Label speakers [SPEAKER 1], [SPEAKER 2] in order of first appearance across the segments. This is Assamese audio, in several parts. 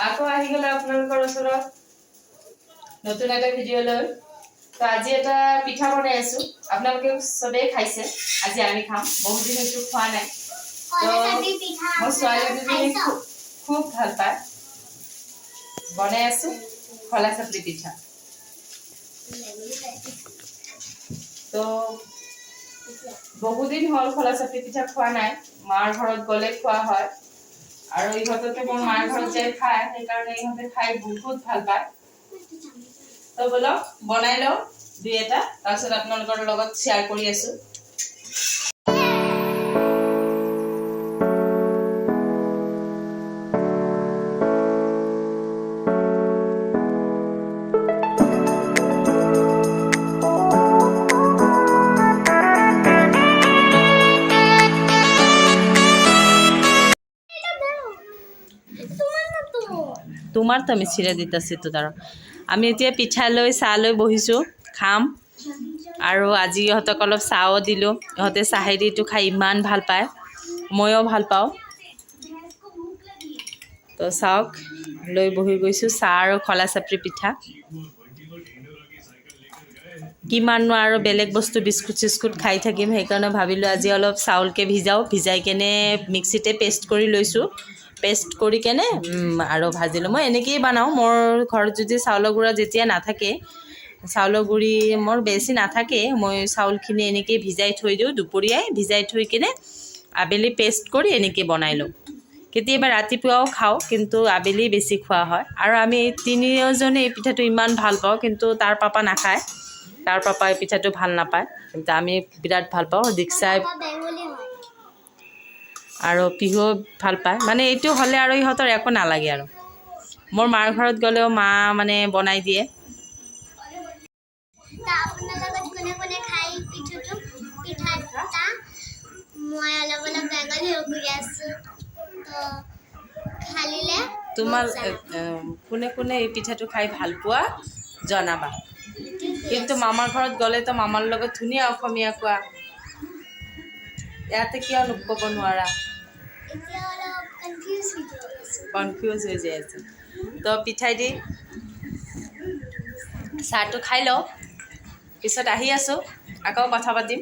[SPEAKER 1] আকৌ আহি গ'লে আপোনালোকৰ ওচৰত নতুন এটা ভিডিঅ' লৈ। তো আজি এটা পিঠা বনাই আছো, আপোনালোকে চবেই খাইছে, আজি আমি খাম, বহুত দিন এইটো খোৱা নাই। মোৰ ছোৱালীজনী খুব ভাল পায়, বনাই আছো খোলা চাপৰি পিঠা। তো বহুদিন হ'ল খোলা চাপৰি পিঠা খোৱা নাই, মাৰ ঘৰত গ'লে খোৱা হয়। আৰু ইহঁতেতো মোৰ মাৰ ঘৰত যাই খায়, সেইকাৰণে ইহঁতে খাই বহুত ভাল পায়। তো বলক বনাই লওঁ দুই এটা, তাৰপিছত আপোনালোকৰ লগত শ্বেয়াৰ কৰি আছো। তোমার তো আমি ছিঁড়ে দিতেছি তো দাঁড়া। আমি এতিয়া পিঠা লৈ চাহ লৈ বহিছোঁ, খাম। আৰু আজি ইহঁতক অলপ চাহও দিলোঁ, ইহঁতে চাহেদিটো খাই ইমান ভাল পায়, ময়ো ভাল পাওঁ। তো চাওক, লৈ বহি গৈছোঁ চাহ আৰু খোলা চাপৰি পিঠা। কিমাননো আৰু বেলেগ বস্তু বিস্কুট চিস্কুট খাই থাকিম, সেইকাৰণে ভাবিলোঁ আজি অলপ চাউলকে ভিজাই কেনে মিক্সিতে পেষ্ট কৰি লৈছোঁ। পেষ্ট কৰি কেনে আৰু ভাজিলোঁ। মই এনেকৈয়ে বনাওঁ, মোৰ ঘৰত যদি চাউলৰ গুড়া যেতিয়া নাথাকে, চাউলৰ গুড়ি মোৰ বেছি নাথাকে, মই চাউলখিনি এনেকৈয়ে ভিজাই থৈ দিওঁ, দুপৰীয়াই ভিজাই থৈ কিনে আবেলি পেষ্ট কৰি এনেকৈ বনাই লওঁ। কেতিয়াবা ৰাতিপুৱাও খাওঁ, কিন্তু আবেলি বেছি খোৱা হয়। আৰু আমি তিনিওজনে এই পিঠাটো ইমান ভাল পাওঁ, কিন্তু তাৰ পাপা নাখায়, তাৰ পাপাই পিঠাটো ভাল নাপায়, কিন্তু আমি বিৰাট ভাল পাওঁ। দীক্ষাই আৰু পিহুও ভাল পায়, মানে এইটো হ'লে আৰু ইহঁতৰ একো নালাগে। আৰু মোৰ মাৰ ঘৰত গ'লেও মা মানে বনাই দিয়ে। তোমাৰ কোনে কোনে এই পিঠাটো খাই ভাল পোৱা জনাবা। কিন্তু মামাৰ ঘৰত গ'লেতো মামাৰ লগত ধুনীয়া অসমীয়া কোৱা, ইয়াতে কিয় ক'ব নোৱাৰা? কনফিউজ হৈ যায় আছে। তো পিঠাই দি চাহটো খাই লওঁ, পিছত আহি আছোঁ, আকৌ কথা পাতিম।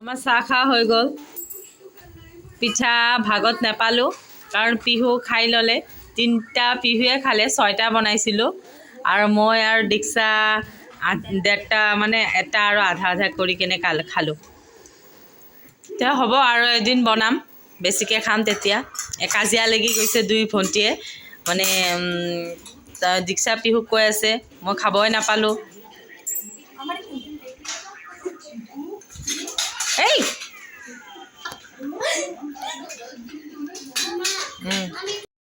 [SPEAKER 1] আমাৰ চাহ খোৱা হৈ গ'ল, পিঠা ভাগত নাপালোঁ, কাৰণ পিহু খাই ল'লে। 3টা পিহুৱে খালে, 6টা বনাইছিলোঁ, আৰু মই আৰু দীক্ষা 1.5টা, মানে এটা আৰু আধা কৰি কেনে খালোঁ। এতিয়া হ'ব, আৰু এদিন বনাম, বেছিকৈ খাম তেতিয়া। কাজিয়া লাগি গৈছে দুই ভণ্টীয়ে, মানে দীক্ষা পিহুক কৈ আছে মই খাবই নাপালোঁ। এই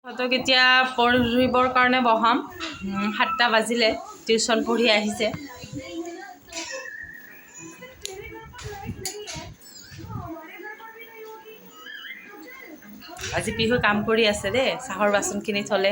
[SPEAKER 1] সিহঁতক এতিয়া পঢ়িবৰ কাৰণে বহাম, 7টা বাজিলে, টিউশ্যন পঢ়ি আহিছে। আজি পিহু কাম কৰি আছে দেই, চাহৰ বাচনখিনি থ'লে,